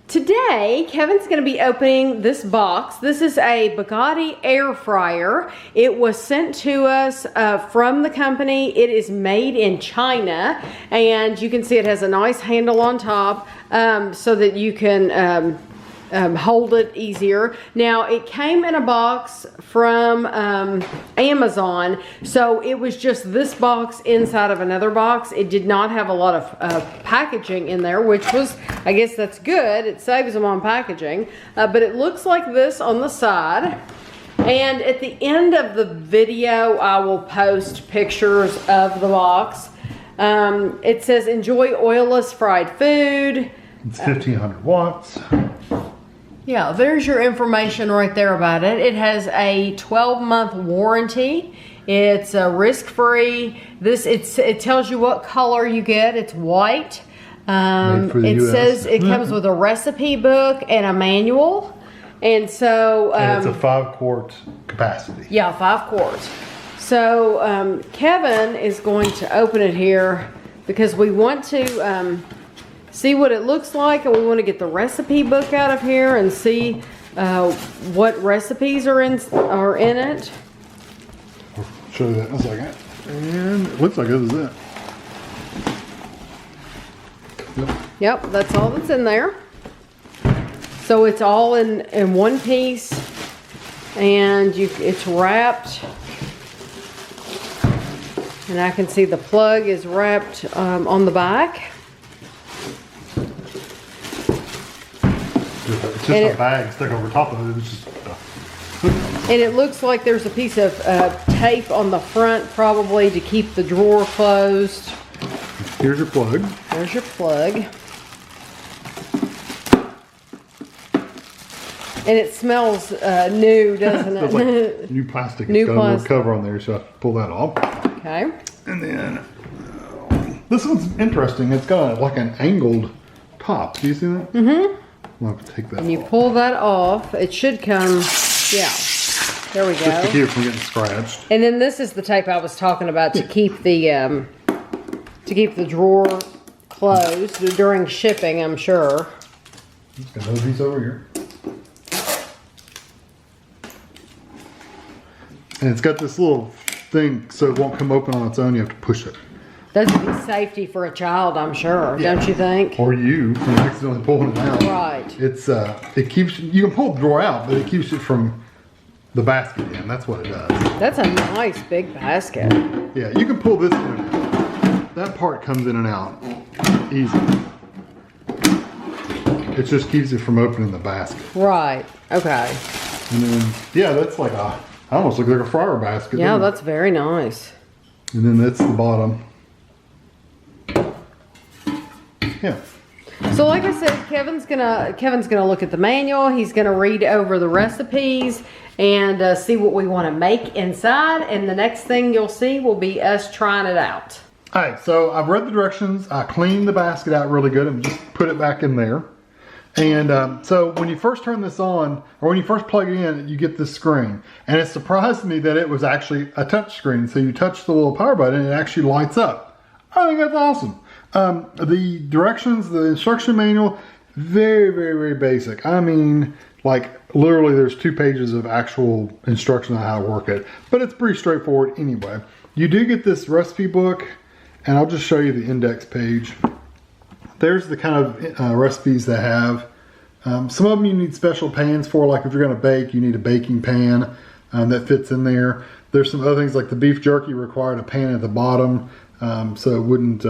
Today, Kevin's going to be opening this box. This is a Bagotte air fryer. It was sent to us from the company. It is made in China, and you can see it has a nice handle on top so that you can hold it easier. Now, it came in a box from Amazon, so it was just this box inside of another box. It did not have a lot of packaging in there, which was, I guess that's good. It saves them on packaging, but it looks like this on the side. And at the end of the video, I will post pictures of the box. It says, enjoy oilless fried food. It's 1500 watts. Yeah, there's your information right there about it. It has a 12-month warranty. It's risk-free. It tells you what color you get. It's white. It says it comes with a recipe book and a manual. And so... and it's a 5-quart capacity. Yeah, 5 quarts. So Kevin is going to open it here because we want to... see what it looks like, and we want to get the recipe book out of here and see what recipes are in it. I'll show you that in a second. And it looks like this is it. Yep, that's all that's in there. So it's all in one piece, and it's wrapped. And I can see the plug is wrapped on the back. It's just a bag stuck over top of it. It's just, and it looks like there's a piece of tape on the front, probably to keep the drawer closed. Here's your plug. There's your plug. And it smells new, doesn't it? It's like new plastic. New it's got plastic. a little cover on there, so I pull that off. Okay. And then this one's interesting. It's got like an angled top. Do you see that? Mm-hmm. I'll have to take that And you off. pull that off, it should come, yeah. There we go. Just to keep it from getting scratched. And then this is the tape I was talking about to keep the drawer closed during shipping, I'm sure. Just got those these over here. And it's got this little thing so it won't come open on its own. You have to push it. That would be safety for a child, I'm sure, don't you think? Or you from accidentally pulling it out. Right. It's it keeps you can pull the drawer out, but it keeps it from the basket in. That's what it does. That's a nice big basket. Yeah, you can pull this one out. That part comes in and out easy. It just keeps it from opening the basket. Right. Okay. And then yeah, that's like I almost look like a fryer basket. Yeah, that's very nice. And then that's the bottom. Yeah. So like I said, Kevin's gonna look at the manual. He's gonna read over the recipes and see what we want to make inside. And the next thing you'll see will be us trying it out. All right, so I've read the directions. I cleaned the basket out really good and just put it back in there. And so when you first turn this on, or when you first plug it in, you get this screen. And it surprised me that it was actually a touch screen. So you touch the little power button and it actually lights up. I think that's awesome. The directions, the instruction manual, very, very, very basic. I mean, like literally there's 2 pages of actual instruction on how to work it, but it's pretty straightforward anyway. You do get this recipe book, and I'll just show you the index page. There's the kind of recipes that have, some of them you need special pans for, like if you're gonna bake, you need a baking pan that fits in there. There's some other things like the beef jerky required a pan at the bottom, so it wouldn't,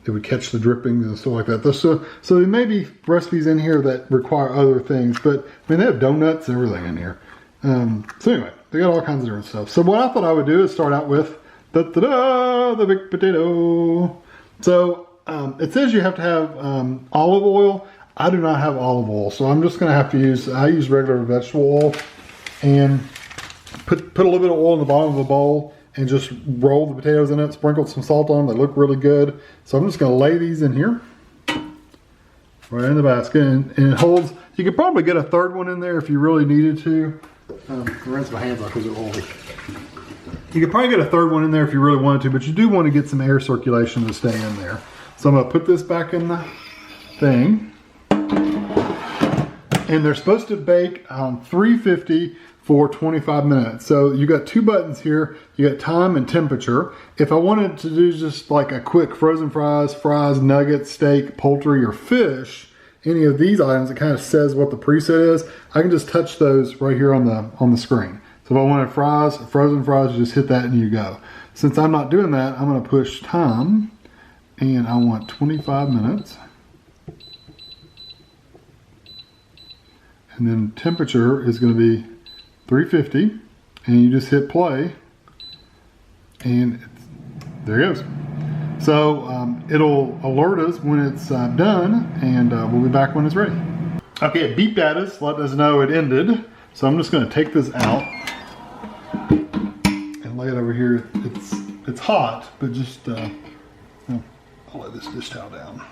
it would catch the drippings and stuff like that. So there may be recipes in here that require other things, but I mean, they have donuts and everything in here. So anyway, they got all kinds of different stuff. So what I thought I would do is start out with the big potato. So it says you have to have olive oil. I do not have olive oil, so I'm just gonna have to I use regular vegetable oil and put a little bit of oil in the bottom of a bowl and just roll the potatoes in it, sprinkle some salt on them. They look really good. So I'm just gonna lay these in here, right in the basket, and it holds. You could probably get a third one in there if you really needed to. Rinse my hands off because they're oily. You could probably get a third one in there if you really wanted to, but you do want to get some air circulation to stay in there. So I'm gonna put this back in the thing. And they're supposed to bake on 350 for 25 minutes. So you got two buttons here. You got time and temperature. If I wanted to do just like a quick frozen fries, nuggets, steak, poultry, or fish, any of these items, it kind of says what the preset is. I can just touch those right here on the screen. So if I wanted fries, frozen fries, you just hit that and you go. Since I'm not doing that, I'm gonna push time, and I want 25 minutes. And then temperature is gonna be 350, and you just hit play, and there it goes. So it'll alert us when it's done, and we'll be back when it's ready. Okay, it beeped at us, let us know it ended. So I'm just gonna take this out and lay it over here. It's hot, but just, I'll lay this dish towel down.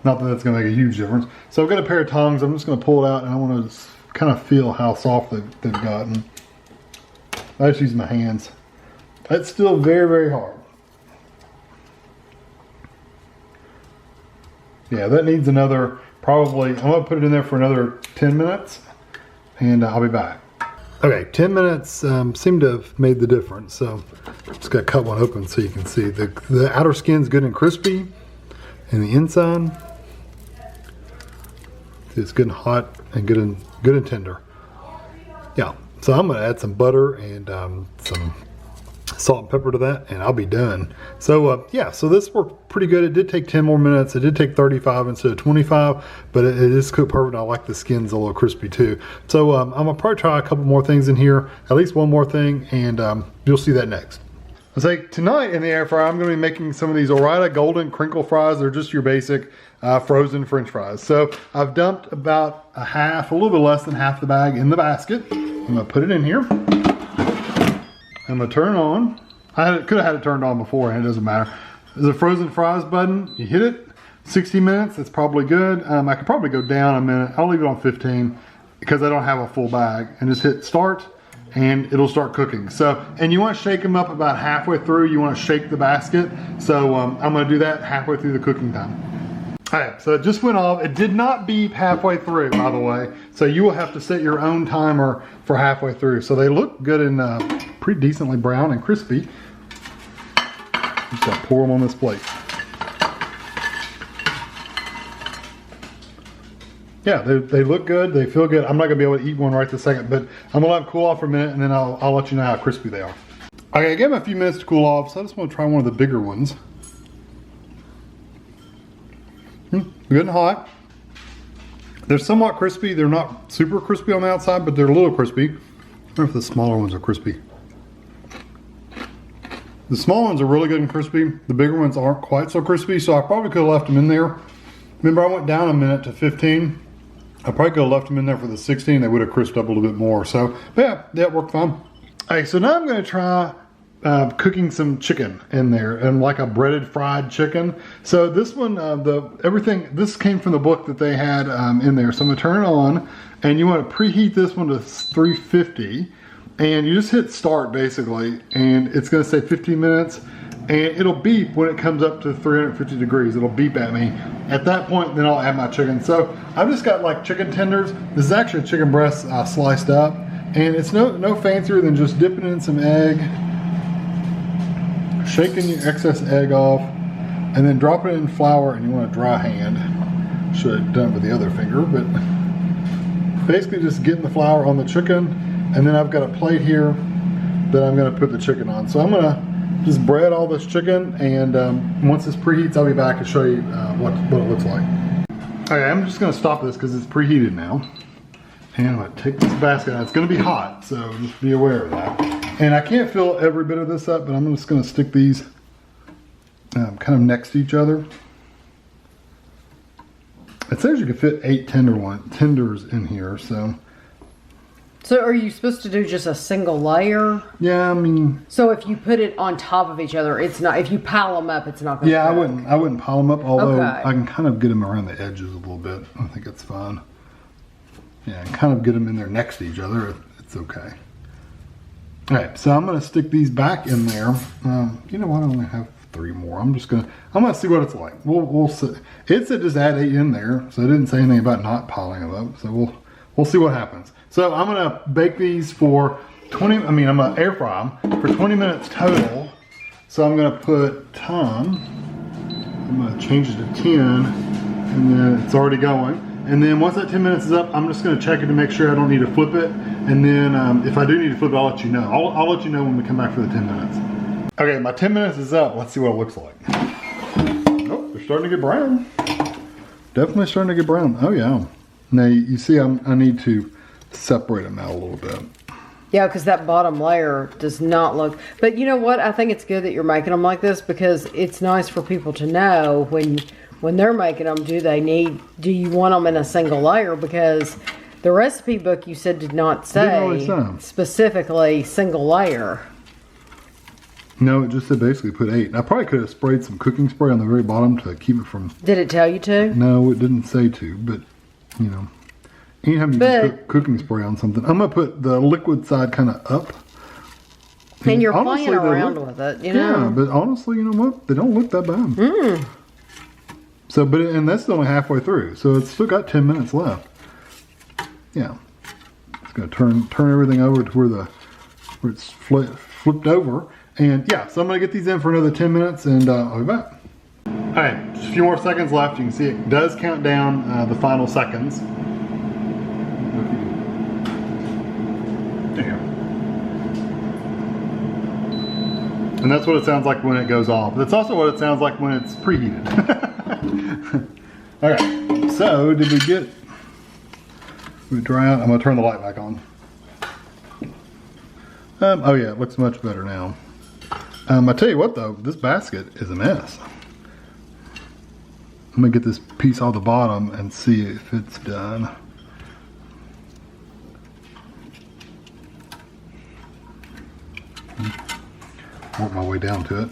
Not that that's gonna make a huge difference. So I've got a pair of tongs, I'm just gonna pull it out, and I wanna just kind of feel how soft they've gotten. I just use my hands. It's still very, very hard. Yeah, that needs another, probably, I'm gonna put it in there for another 10 minutes, and I'll be back. Okay, 10 minutes seem to have made the difference. So just gotta cut one open so you can see. The outer skin's good and crispy, and the inside, it's good and hot and good and tender. Yeah, so I'm gonna add some butter and some salt and pepper to that, and I'll be done. So yeah, so this worked pretty good. It did take 10 more minutes. It did take 35 instead of 25, but it is cooked perfect. I like the skins a little crispy too. So I'm gonna probably try a couple more things in here, at least one more thing, and you'll see that next. Let's say tonight in the air fryer, I'm gonna be making some of these Ore-Ida golden crinkle fries. They're just your basic frozen French fries. So I've dumped about a little bit less than half the bag in the basket. I'm gonna put it in here. I'm gonna turn it on. I could have had it turned on beforehand, it doesn't matter. There's a frozen fries button, you hit it, 60 minutes, that's probably good. I could probably go down a minute. I'll leave it on 15 because I don't have a full bag, and just hit start, and it'll start cooking. So, and you want to shake them up about halfway through. You want to shake the basket. So I'm going to do that halfway through the cooking time. All right, so it just went off. It did not beep halfway through, by the way. So you will have to set your own timer for halfway through. So they look good and pretty decently brown and crispy. Just gotta pour them on this plate. Yeah, they look good, they feel good. I'm not gonna be able to eat one right this second, but I'm gonna let them cool off for a minute, and then I'll let you know how crispy they are. Okay, I gave them a few minutes to cool off, so I just wanna try one of the bigger ones. Good and hot. They're somewhat crispy. They're not super crispy on the outside, but they're a little crispy. I wonder if the smaller ones are crispy. The small ones are really good and crispy. The bigger ones aren't quite so crispy, so I probably could have left them in there. Remember, I went down a minute to 15. I probably could have left them in there for the 16. They would have crisped up a little bit more. So, but yeah, that worked fine. All right, so now I'm gonna try cooking some chicken in there, and like a breaded fried chicken. So this one, this came from the book that they had in there. So I'm gonna turn it on, and you want to preheat this one to 350, and you just hit start basically, and it's gonna say 15 minutes, and it'll beep when it comes up to 350 degrees. It'll beep at me. At that point, then I'll add my chicken. So I've just got like chicken tenders. This is actually a chicken breast sliced up, and it's no fancier than just dipping in some egg, shaking your excess egg off, and then dropping it in flour, and you want a dry hand. Should have done it with the other finger, but basically just getting the flour on the chicken, and then I've got a plate here that I'm gonna put the chicken on. So I'm gonna just bread all this chicken, and once this preheats, I'll be back and show you what it looks like. Okay, I'm just gonna stop this because it's preheated now. And I'm gonna take this basket out. It's gonna be hot, so just be aware of that. And I can't fill every bit of this up, but I'm just gonna stick these kind of next to each other. It says you can fit 8 tenders in here, so. So are you supposed to do just a single layer? Yeah, I mean. So if you put it on top of each other, it's not, if you pile them up, it's not gonna Yeah, cook. I wouldn't pile them up, although Okay. I can kind of get them around the edges a little bit. I think it's fine. Yeah, and kind of get them in there next to each other. It's okay. All right, so I'm gonna stick these back in there. You know what, I only have 3 more. I'm gonna see what it's like. We'll see. It said just add 8 in there, so it didn't say anything about not piling them up. So we'll see what happens. So I'm gonna bake these for 20. I'm gonna air fry them for 20 minutes total. So I'm gonna put time. I'm gonna change it to 10, and then it's already going. And then once that 10 minutes is up, I'm just gonna check it to make sure I don't need to flip it. And then if I do need to flip it, I'll let you know. I'll let you know when we come back for the 10 minutes. Okay, my 10 minutes is up. Let's see what it looks like. Oh, they're starting to get brown. Definitely starting to get brown. Oh yeah. Now you see I need to separate them out a little bit. Yeah, because that bottom layer does not look, but you know what? I think it's good that you're making them like this, because it's nice for people to know when they're making them, do you want them in a single layer? Because the recipe book you said did not say specifically single layer. No, it just said basically put 8. I probably could have sprayed some cooking spray on the very bottom to keep it from... Did it tell you to? No, it didn't say to, but you know. Anytime you put cooking spray on something, I'm gonna put the liquid side kind of up. And you're playing around with it, you know? Yeah, but honestly, you know what? They don't look that bad. So, and that's only halfway through, so it's still got 10 minutes left. Yeah, it's gonna turn everything over to where it's flipped over, and yeah. So I'm gonna get these in for another 10 minutes, and I'll be back. All right, just a few more seconds left. You can see it does count down the final seconds. There you go. And that's what it sounds like when it goes off. That's also what it sounds like when it's preheated. Alright, so we dry out? I'm going to turn the light back on. Oh yeah, it looks much better now. I tell you what though, this basket is a mess. I'm going to get this piece off the bottom and see if it's done. Work my way down to it.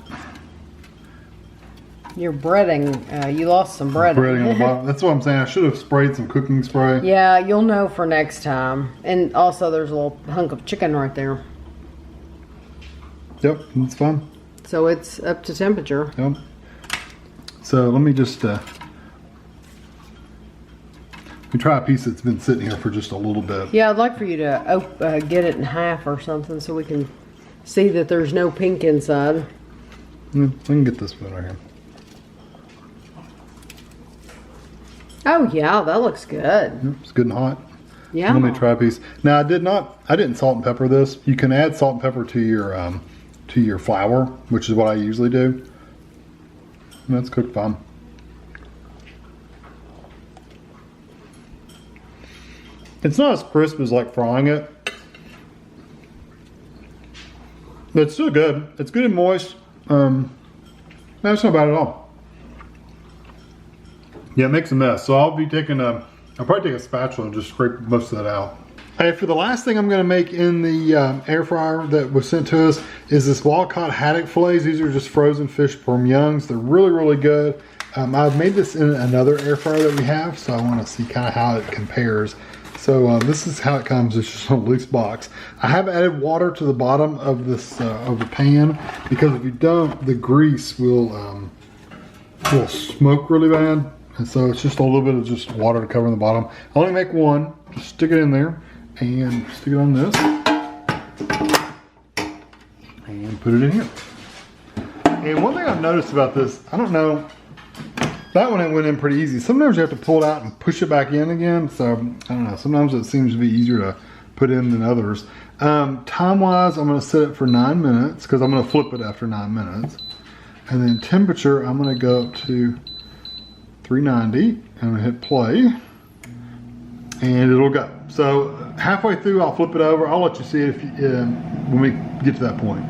You're breading. You lost some breading. Breading on the bottom. That's what I'm saying. I should have sprayed some cooking spray. Yeah, you'll know for next time. And also, there's a little hunk of chicken right there. Yep, it's fine. So it's up to temperature. Yep. So let me just we try a piece that's been sitting here for just a little bit. Yeah, I'd like for you to get it in half or something so we can see that there's no pink inside. Yeah, I can get this one right here. Oh yeah, that looks good. Yep, it's good and hot. Yeah. Let me try a piece. Now I didn't salt and pepper this. You can add salt and pepper to your flour, which is what I usually do. And that's cooked fine. It's not as crisp as like frying it. But it's still good. It's good and moist. That's not bad at all. Yeah, it makes a mess. So I'll probably take a spatula and just scrape most of that out. Hey, for the last thing I'm gonna make in the air fryer that was sent to us is this wild-caught haddock fillets. These are just frozen fish bourguignons. They're really, really good. I've made this in another air fryer that we have, so I wanna see kind of how it compares. So this is how it comes. It's just a loose box. I have added water to the bottom of this of the pan, because if you don't, the grease will smoke really bad. And so it's just a little bit of just water to cover the bottom. I only make one. Just stick it in there and stick it on this and put it in here. And one thing I've noticed about this, I don't know, that one it went in pretty easy. Sometimes you have to pull it out and push it back in again. So I don't know, sometimes it seems to be easier to put in than others. Time wise, I'm gonna set it for 9 minutes because I'm gonna flip it after 9 minutes. And then temperature, I'm gonna go up to 390. I'm gonna hit play and it'll go. So halfway through, I'll flip it over. I'll let you see it when we get to that point.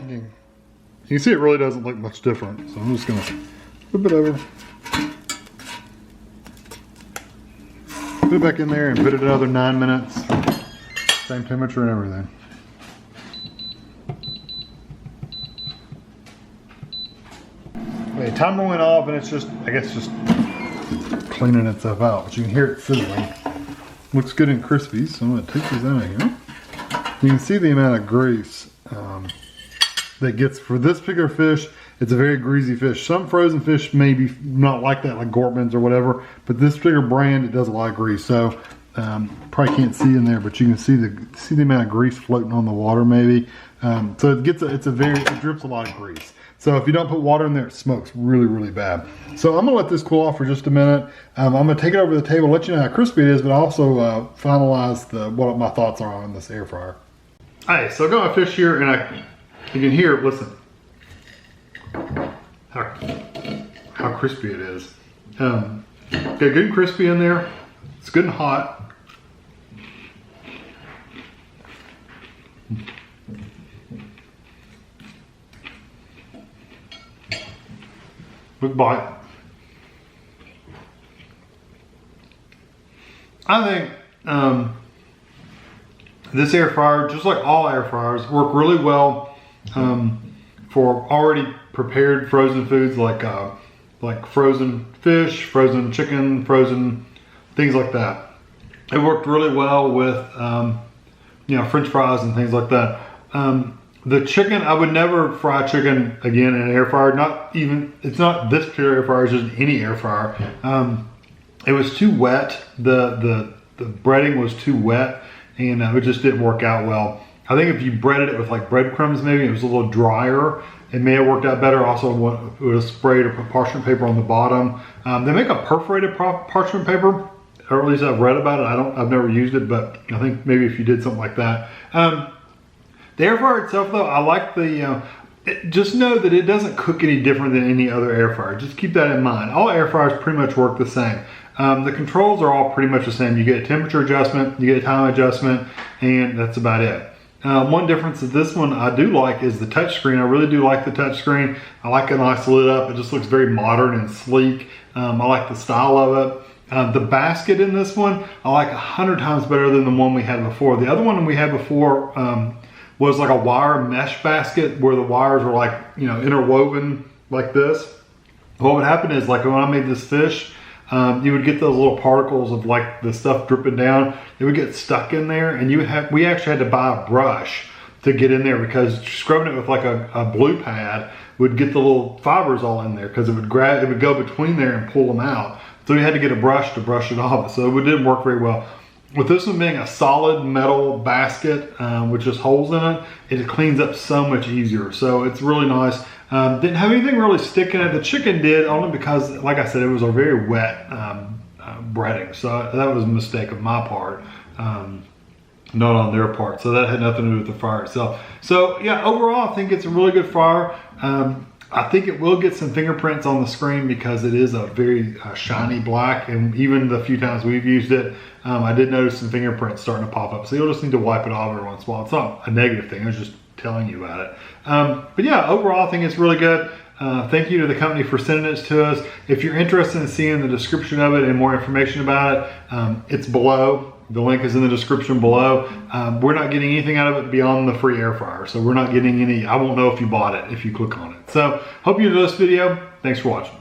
You can see it really doesn't look much different. So I'm just gonna flip it over. Put it back in there and put it another 9 minutes. Same temperature and everything. Okay, timer went off and it's just, I guess just cleaning itself out. But you can hear it sizzling. Looks good and crispy, so I'm gonna take these out of here. You can see the amount of grease that gets, for this particular fish, it's a very greasy fish. Some frozen fish may be not like that, like Gortman's or whatever, but this particular brand, it does a lot of grease. So probably can't see in there, but you can see the amount of grease floating on the water maybe. So it drips a lot of grease. So if you don't put water in there, it smokes really, really bad. So I'm gonna let this cool off for just a minute. I'm gonna take it over to the table, let you know how crispy it is, but also finalize what my thoughts are on this air fryer. All right, so I got my fish here, and you can hear it. Listen, how crispy it is. Got good and crispy in there. It's good and hot. Quick bite. I think this air fryer, just like all air fryers, work really well for already prepared frozen foods like frozen fish, frozen chicken, frozen things like that. It worked really well with French fries and things like that. The chicken, I would never fry chicken again in an air fryer. It's not this particular air fryer, it's just any air fryer. It was too wet. The breading was too wet, and it just didn't work out well. I think if you breaded it with like breadcrumbs, maybe it was a little drier, it may have worked out better. Also, it would have sprayed or put parchment paper on the bottom. They make a perforated parchment paper, or at least I've read about it. I've never used it, but I think maybe if you did something like that. The air fryer itself, though, I like just know that it doesn't cook any different than any other air fryer. Just keep that in mind. All air fryers pretty much work the same. The controls are all pretty much the same. You get a temperature adjustment, you get a time adjustment, and that's about it. One difference that this one I do like is the touch screen. I really do like the touch screen. I like a nice lit up. It just looks very modern and sleek. I like the style of it. The basket in this one, I like 100 times better than the one we had before. The other one we had before was like a wire mesh basket where the wires were like, interwoven like this. What would happen is, like when I made this fish, you would get those little particles of like the stuff dripping down. It would get stuck in there, and we actually had to buy a brush to get in there, because scrubbing it with like a blue pad would get the little fibers all in there, because it would go between there and pull them out. So we had to get a brush to brush it off. So it didn't work very well. With this one being a solid metal basket with just holes in it, it cleans up so much easier. So it's really nice. Didn't have anything really sticking in it. The chicken did, only because, like I said, it was a very wet breading. So that was a mistake of my part, not on their part. So that had nothing to do with the fryer itself. So yeah, overall, I think it's a really good fryer. I think it will get some fingerprints on the screen because it is a very shiny black, and even the few times we've used it, I did notice some fingerprints starting to pop up. So you'll just need to wipe it off every once in a while. It's not a negative thing, I was just telling you about it. But yeah, overall I think it's really good. Thank you to the company for sending it to us. If you're interested in seeing the description of it and more information about it, it's below. The link is in the description below. We're not getting anything out of it beyond the free air fryer. So we're not getting any, I won't know if you bought it if you click on it. So hope you enjoyed this video. Thanks for watching.